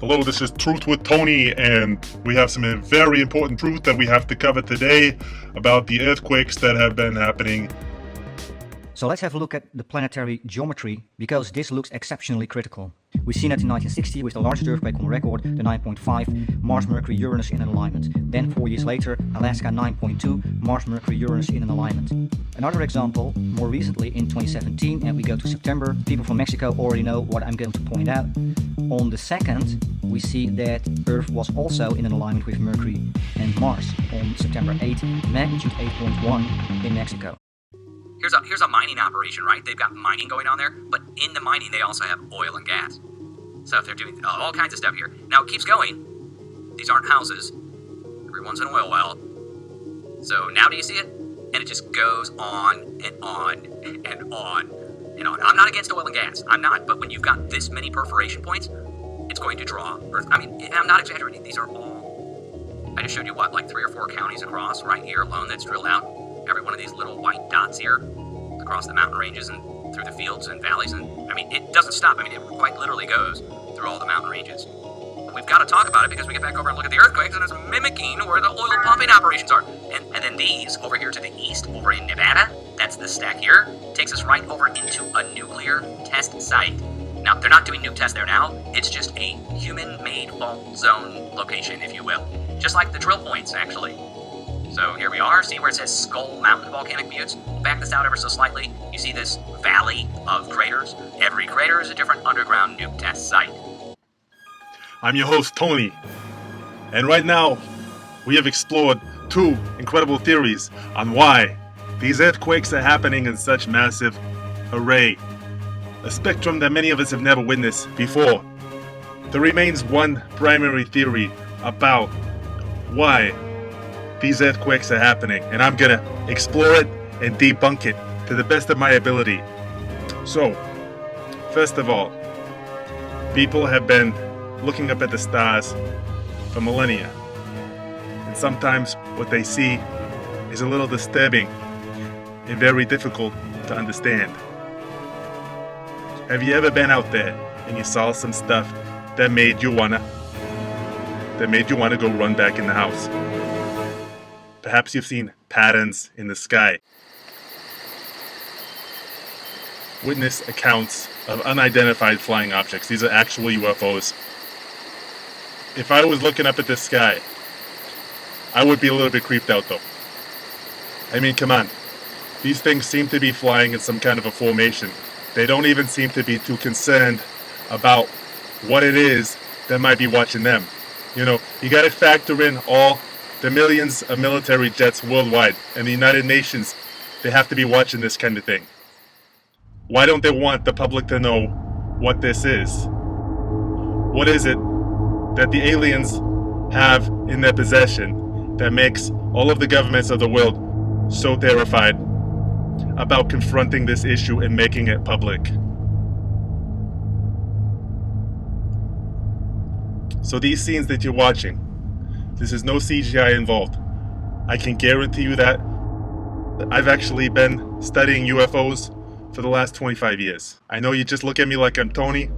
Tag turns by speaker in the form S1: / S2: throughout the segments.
S1: Hello, this is Truth with Tony, and we have some very important truth that we have to cover today about the earthquakes that have been happening.
S2: So let's have a look at the planetary geometry, because this looks exceptionally critical. We've seen it in 1960 with the largest earthquake on record, the 9.5, Mars-Mercury-Uranus in an alignment. Then 4 years later, Alaska 9.2, Mars-Mercury-Uranus in an alignment. Another example, more recently in 2017, and we go to September, people from Mexico already know what I'm going to point out. On the 2nd, we see that Earth was also in an alignment with Mercury and Mars on September 8, magnitude 8.1 in Mexico.
S3: Here's a mining operation, right? They've got mining going on there, but in the mining they also have oil and gas. So they're doing all kinds of stuff here. Now it keeps going. These aren't houses. Everyone's an oil well. So now do you see it? And it just goes on and on and on and on. I'm not against oil and gas. I'm not. But when you've got this many perforation points, it's going to draw Earth. I mean, I'm not exaggerating. These are all... I just showed you, like 3 or 4 counties across right here alone that's drilled out. Every one of these little white dots here across the mountain ranges and through the fields and valleys, and I mean, it doesn't stop. I mean, it quite literally goes through all the mountain ranges. We've got to talk about it because we get back over and look at the earthquakes, and it's mimicking where the oil pumping operations are. And then these over here to the east, over in Nevada, that's the stack here, takes us right over into a nuclear test site. Now, they're not doing nuke tests there now. It's just a human-made fault zone location, if you will. Just like the drill points, actually. So here we are. See where it says Skull Mountain Volcanic Buttes? We'll back this out ever so slightly. You see this valley of craters? Every crater is a different underground nuke test site.
S1: I'm your host, Tony, and right now we have explored 2 incredible theories on why these earthquakes are happening in such massive array, a spectrum that many of us have never witnessed before. There remains one primary theory about why these earthquakes are happening, and I'm gonna explore it and debunk it to the best of my ability. So, first of all, people have been looking up at the stars for millennia, and sometimes what they see is a little disturbing and very difficult to understand. Have you ever been out there and you saw some stuff that made you wanna go run back in the house? Perhaps you've seen patterns in the sky. Witness accounts of unidentified flying objects. These are actual UFOs. If I was looking up at the sky, I would be a little bit creeped out though. I mean, come on. These things seem to be flying in some kind of a formation. They don't even seem to be too concerned about what it is that might be watching them. You know, you gotta factor in all the millions of military jets worldwide, and the United Nations, they have to be watching this kind of thing. Why don't they want the public to know what this is? What is it that the aliens have in their possession that makes all of the governments of the world so terrified about confronting this issue and making it public? So these scenes that you're watching, this is no CGI involved. I can guarantee you that. I've actually been studying UFOs for the last 25 years. I know you just look at me like I'm Tony,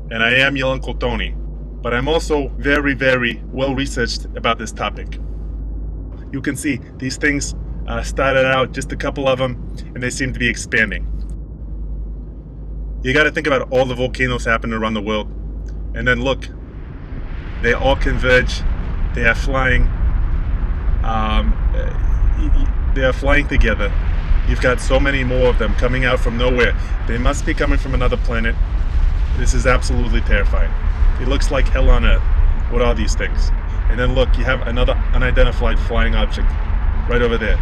S1: and I am your Uncle Tony, but I'm also very, very well researched about this topic. You can see these things started out, just a couple of them, and they seem to be expanding. You gotta think about all the volcanoes happening around the world, and then look, they all converge. They are flying. They are flying together. You've got so many more of them coming out from nowhere. They must be coming from another planet. This is absolutely terrifying. It looks like hell on earth. What are these things? And then look, you have another unidentified flying object right over there,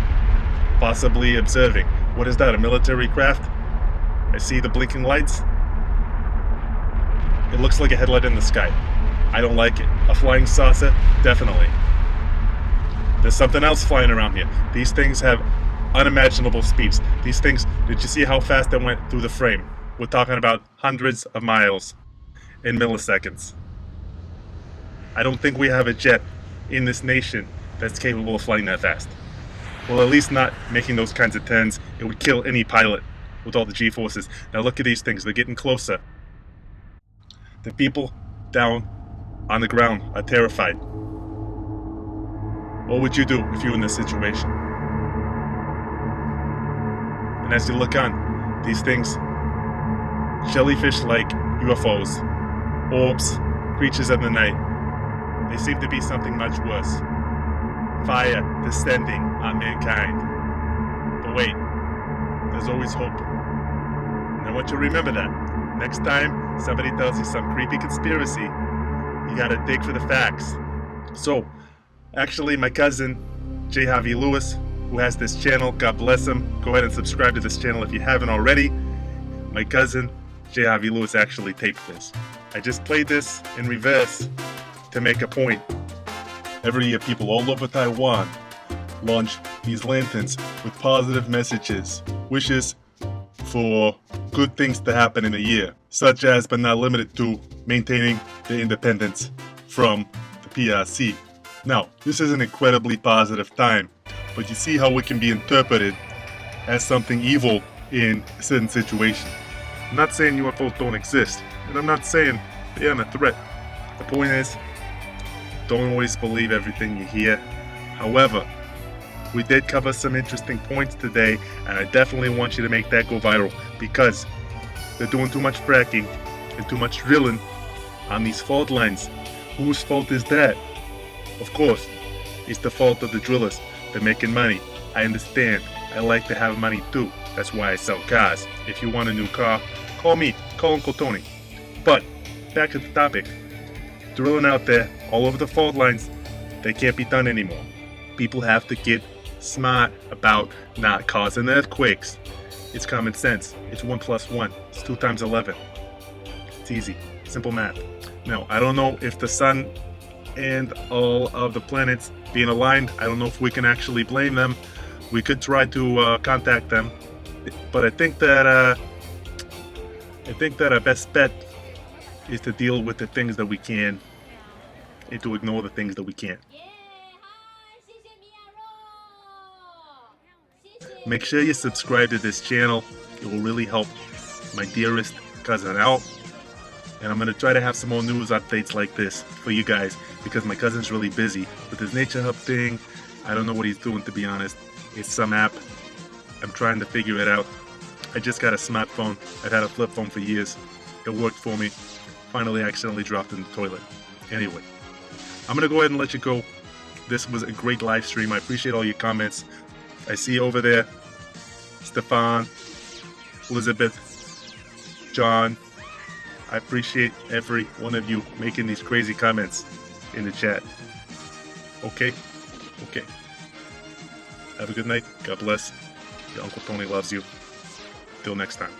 S1: possibly observing. What is that? A military craft? I see the blinking lights. It looks like a headlight in the sky. I don't like it. A flying saucer? Definitely. There's something else flying around here. These things have unimaginable speeds. These things, did you see how fast they went through the frame? We're talking about hundreds of miles in milliseconds. I don't think we have a jet in this nation that's capable of flying that fast. Well, at least not making those kinds of turns. It would kill any pilot with all the G-forces. Now look at these things. They're getting closer. The people down on the ground are terrified. What would you do if you were in this situation? And as you look on, these things, jellyfish-like UFOs, orbs, creatures of the night, they seem to be something much worse. Fire descending on mankind. But wait, there's always hope. And I want you to remember that. Next time somebody tells you some creepy conspiracy, you gotta dig for the facts. So, actually, my cousin, J. Javi Lewis, who has this channel, God bless him. Go ahead and subscribe to this channel if you haven't already. My cousin, J. Javi Lewis, actually taped this. I just played this in reverse to make a point. Every year, people all over Taiwan launch these lanterns with positive messages, wishes for good things to happen in a year, such as, but not limited to, maintaining their independence from the PRC. Now, this is an incredibly positive time, but you see how it can be interpreted as something evil in a certain situation. I'm not saying UFOs don't exist, and I'm not saying they aren't a threat. The point is, don't always believe everything you hear. However, we did cover some interesting points today, and I definitely want you to make that go viral, because they're doing too much fracking and too much drilling on these fault lines. Whose fault is that? Of course, it's the fault of the drillers. They're making money. I understand. I like to have money too. That's why I sell cars. If you want a new car, call me. Call Uncle Tony. But back to the topic. Drilling out there all over the fault lines, they can't be done anymore. People have to get smart about not causing earthquakes. It's common sense. It's 1 + 1. It's 2 × 11. It's easy. Simple math. Now, I don't know if the sun and all of the planets being aligned, I don't know if we can actually blame them. We could try to contact them, but I think that our best bet is to deal with the things that we can and to ignore the things that we can't. Make sure you subscribe to this channel. It will really help my dearest cousin out. And I'm going to try to have some more news updates like this for you guys, because my cousin's really busy with his Nature Hub thing. I don't know what he's doing, to be honest. It's some app. I'm trying to figure it out. I just got a smartphone. I've had a flip phone for years. It worked for me. Finally accidentally dropped in the toilet. Anyway, I'm going to go ahead and let you go. This was a great live stream. I appreciate all your comments. I see you over there. Stefan, Elizabeth, John. I appreciate every one of you making these crazy comments in the chat. Okay? Okay. Have a good night. God bless. Your Uncle Tony loves you. Till next time.